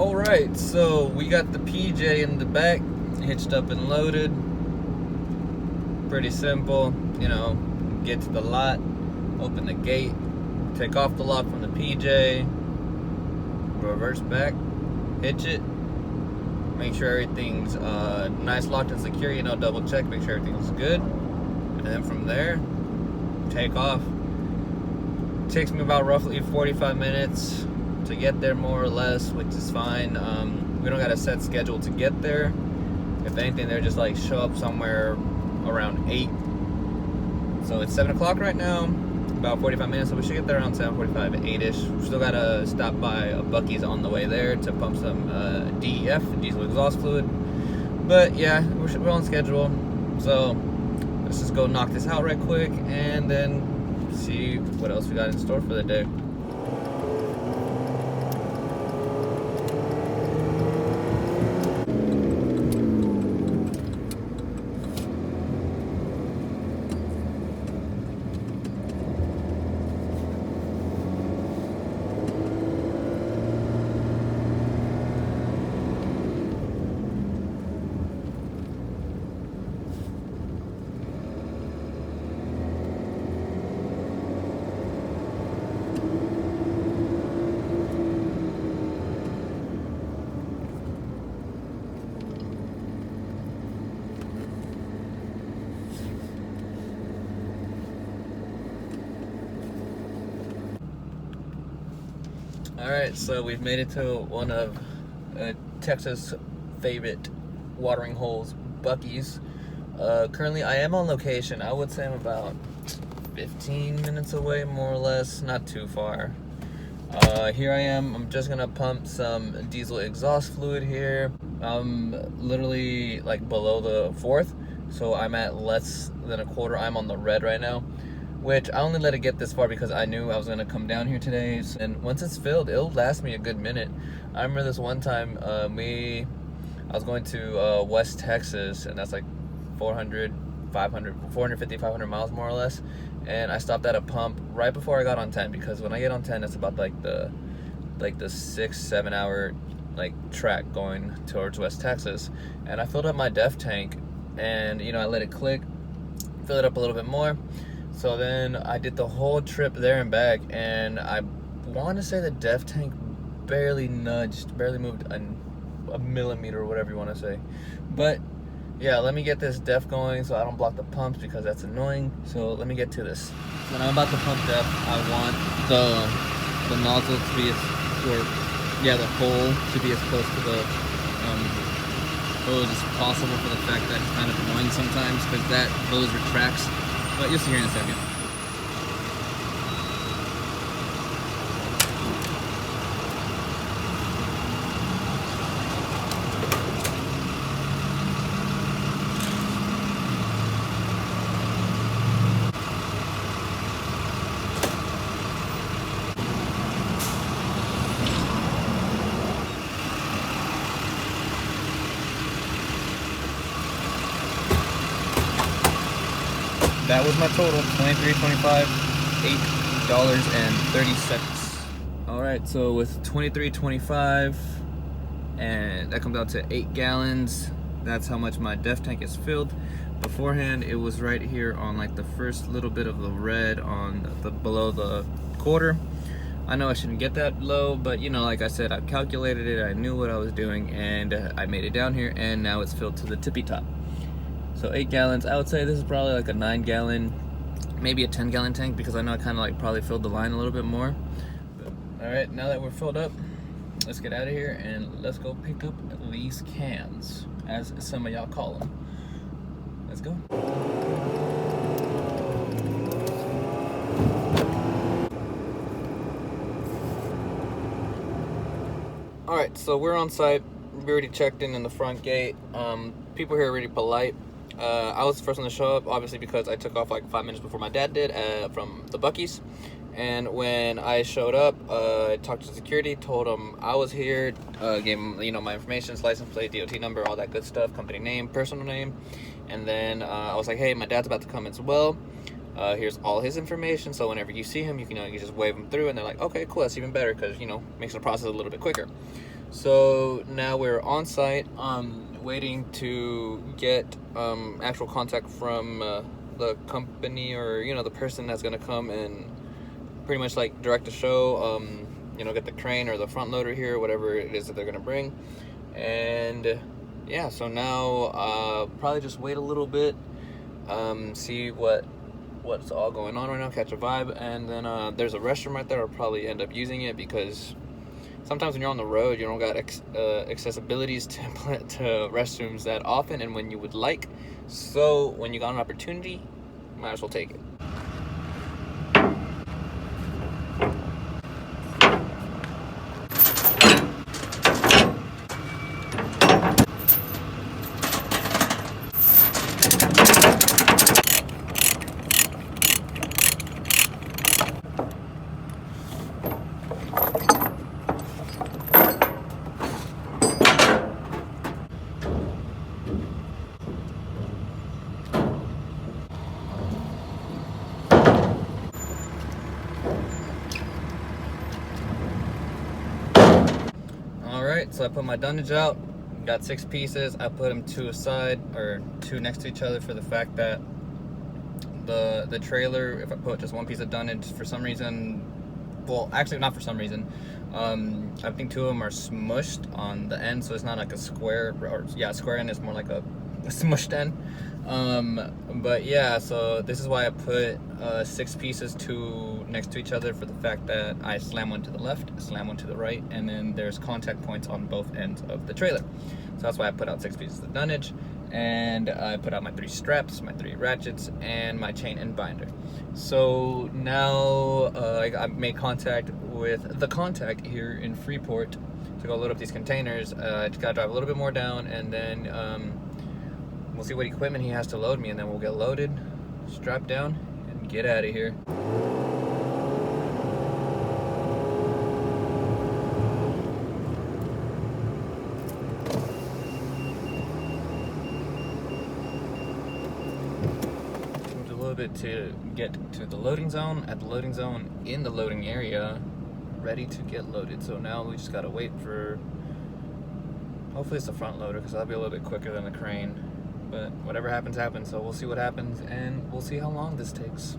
Alright, so we got the PJ in the back, hitched up and loaded. Pretty simple, get to the lot, open the gate, take off the lock from the PJ, reverse back, hitch it, make sure everything's nice, locked and secure, double check, make sure everything's good. And then from there, take off. It takes me about roughly 45 minutes to get there, more or less, which is fine. We don't got a set schedule to get there. If anything, they're just like show up somewhere around 8. So it's 7 o'clock right now, about 45 minutes, so we should get there around 7:45, 8-ish. We still gotta stop by a Buc-ee's on the way there to pump some DEF, diesel exhaust fluid. But yeah, we're on schedule. So let's just go knock this out right quick and then see what else we got in store for the day. Alright, so we've made it to one of Texas' favorite watering holes, Buc-ee's. Currently, I am on location. I would say I'm about 15 minutes away, more or less, not too far. Here I am. I'm just gonna pump some diesel exhaust fluid here. I'm literally like below the 4th, so I'm at less than a quarter. I'm on the red right now, which I only let it get this far because I knew I was gonna come down here today. And once it's filled, it'll last me a good minute. I remember this one time, I was going to West Texas, and that's like 450, 500 miles more or less. And I stopped at a pump right before I got on 10, because when I get on 10, it's about like the 6-7 hour track going towards West Texas. And I filled up my DEF tank, and I let it click, fill it up a little bit more. So then I did the whole trip there and back, and I want to say the DEF tank barely moved a millimeter, or whatever you want to say. But yeah, let me get this DEF going so I don't block the pumps, because that's annoying. So let me get to this. When I'm about to pump DEF, I want the nozzle to be the hole to be as close to the hose as possible, for the fact that it's kind of annoying sometimes because that hose retracts. But you'll see here in a second. That was my total, $23.25, $8.30. Alright, so with $23.25, and that comes out to 8 gallons, that's how much my DEF tank is filled. Beforehand, it was right here on like the first little bit of the red on the below the quarter. I know I shouldn't get that low, but like I said, I calculated it, I knew what I was doing, and I made it down here, and now it's filled to the tippy top. So 8 gallons, I would say this is probably like a 9 gallon, maybe a 10 gallon tank, because I know I kind of probably filled the line a little bit more. All right, now that we're filled up, let's get out of here and let's go pick up these cans, as some of y'all call them. Let's go. All right, so we're on site. We already checked in the front gate. People here are really polite. I was the first one to show up, obviously, because I took off like 5 minutes before my dad did from the Buc-ee's. And when I showed up, I talked to security, told them I was here, gave them my information, license plate, DOT number, all that good stuff, company name, personal name. And then I was like, hey, my dad's about to come as well. Here's all his information, so whenever you see him, you can just wave him through, and they're like, okay, cool, that's even better, because makes the process a little bit quicker. So now we're on site, waiting to get actual contact from the company, or the person that's gonna come and pretty much like direct the show. Get the crane or the front loader here, whatever it is that they're gonna bring. And yeah, so now probably just wait a little bit, see what's all going on right now, catch a vibe, and then there's a restroom right there. I'll probably end up using it because sometimes when you're on the road, you don't got accessibilities to restrooms that often and when you would like. So when you got an opportunity, might as well take it. Alright, so I put my dunnage out, got 6 pieces. I put them 2 aside, or 2 next to each other, for the fact that the trailer, if I put just 1 piece of dunnage, for some reason, well, actually not for some reason, I think 2 of them are smushed on the end, so it's not like a square, or yeah, a square end, is more like a smushed end. But yeah, so this is why I put 6 pieces, 2 next to each other, for the fact that I slam one to the left, slam one to the right, and then there's contact points on both ends of the trailer. So that's why I put out 6 pieces of dunnage, and I put out my 3 straps, my 3 ratchets, and my chain and binder. So now I made contact with the contact here in Freeport to go load up these containers. I just gotta drive a little bit more down, and then we'll see what equipment he has to load me, and then we'll get loaded, strap down, and get out of here. Moved a little bit to get to the loading zone. At the loading zone, in the loading area, ready to get loaded. So now we just gotta wait for, hopefully it's the front loader, because that'll be a little bit quicker than the crane. But whatever happens, happens. So we'll see what happens, and we'll see how long this takes.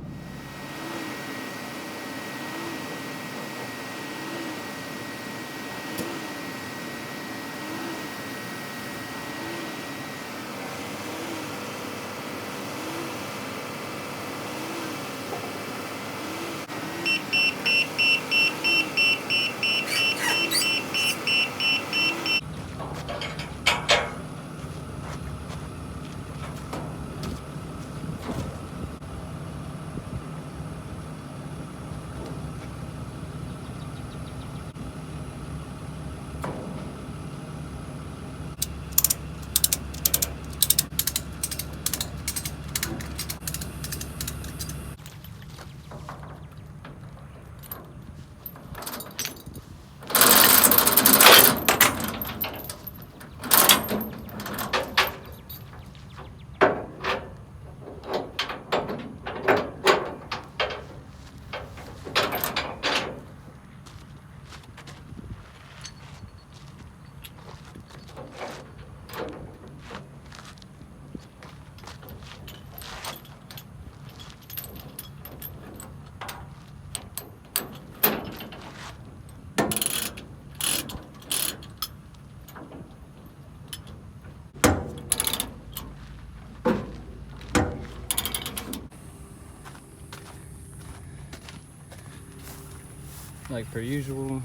Like per usual,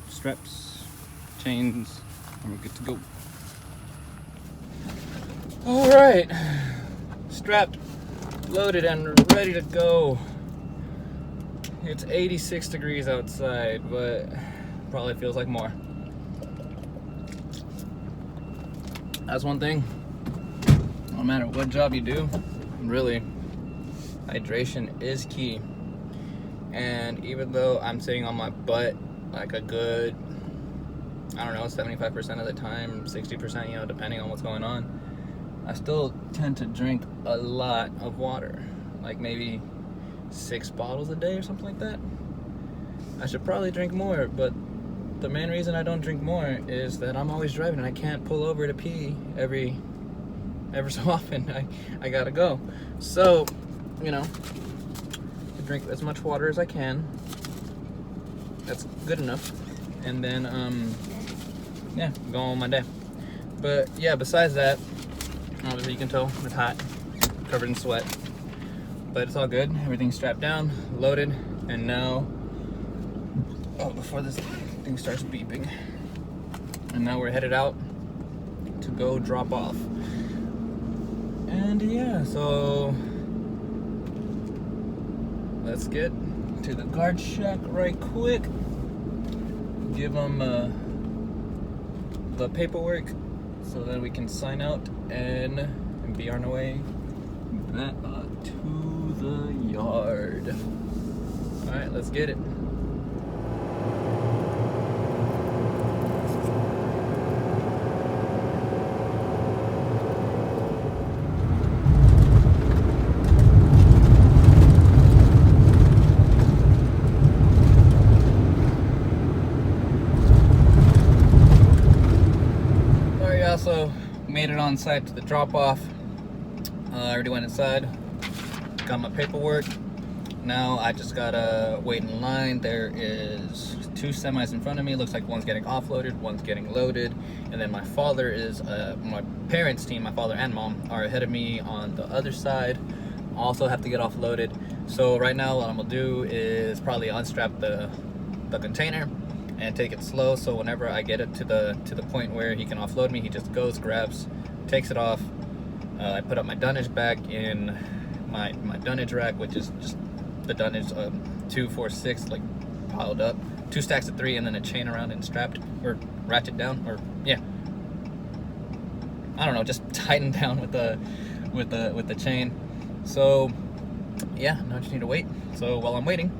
straps, chains, and we're good to go. All right, strapped, loaded, and ready to go. It's 86 degrees outside, but probably feels like more. That's one thing, no matter what job you do, really, hydration is key. And even though I'm sitting on my butt like a good, I don't know, 75% of the time, 60%, depending on what's going on, I still tend to drink a lot of water, like maybe 6 bottles a day or something like that. I should probably drink more, but the main reason I don't drink more is that I'm always driving and I can't pull over to pee ever so often. I gotta go. So, you know, I drink as much water as I can. That's good enough. And then, yeah, go on my day. But yeah, besides that, obviously you can tell it's hot, covered in sweat. But it's all good. Everything's strapped down, loaded, and now, oh, before this thing starts beeping. And now we're headed out to go drop off. And yeah, so let's get to the guard shack right quick. Give them the paperwork so that we can sign out and be on our way back to the yard. All right, let's get it. Also made it on site to the drop-off. I already went inside, got my paperwork. Now I just gotta wait in line. There is 2 semis in front of me. Looks like one's getting offloaded, one's getting loaded, and then my father is my parents' team, my father and mom, are ahead of me on the other side. Also have to get offloaded. So right now what I'm gonna do is probably unstrap the container and take it slow, so whenever I get it to the point where he can offload me, he just goes, grabs, takes it off. I put up my dunnage back in my dunnage rack, which is just the dunnage 2, 4, 6 like piled up, 2 stacks of 3, and then a chain around and strapped or ratchet down, or yeah, I don't know, just tightened down with the chain. So yeah, now I just need to wait. So while I'm waiting,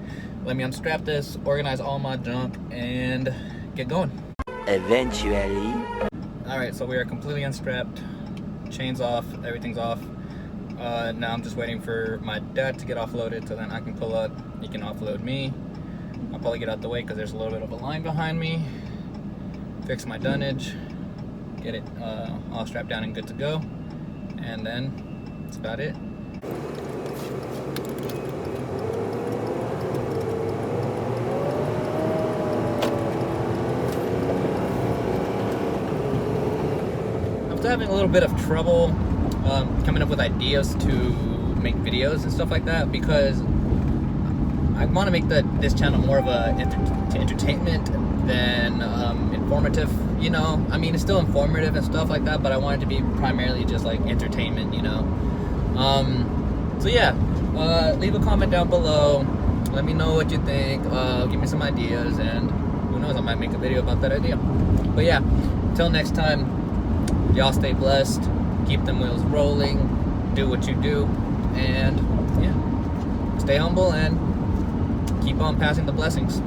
let me unstrap this, organize all my junk, and get going. Eventually. Alright, so we are completely unstrapped. Chains off, everything's off. Now I'm just waiting for my dad to get offloaded so then I can pull up. He can offload me. I'll probably get out the way because there's a little bit of a line behind me. Fix my dunnage. Get it all strapped down and good to go. And then that's about it. Still having a little bit of trouble coming up with ideas to make videos and stuff like that, because I want to make this channel more of a entertainment than informative, you know. I mean, it's still informative and stuff like that, but I want it to be primarily just like entertainment, you know. So yeah, leave a comment down below, let me know what you think, give me some ideas, and who knows, I might make a video about that idea. But yeah, until next time, y'all stay blessed, keep them wheels rolling, do what you do, and yeah, stay humble and keep on passing the blessings.